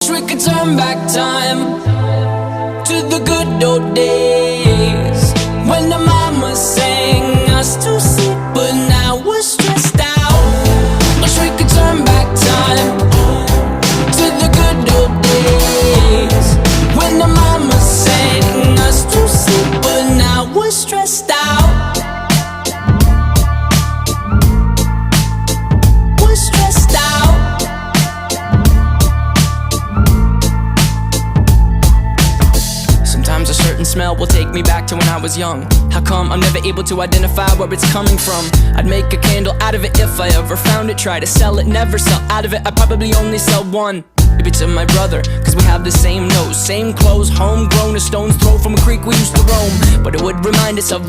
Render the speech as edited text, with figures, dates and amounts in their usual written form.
Wish we could turn back time to the good old days when the mama sang us to sleep, but now we're stressed out. Wish we could turn back time to the good old days when the mama sang us to sleep, but now we're stressed out. We're stressed out. Sometimes a certain smell will take me back to when I was young. How come I'm never able to identify where it's coming from? I'd make a candle out of it if I ever found it. Try to sell it, never sell out of it. I'd probably only sell one. Maybe to my brother, cause we have the same nose, same clothes, homegrown, a stone's throw from a creek we used to roam. But it would remind us of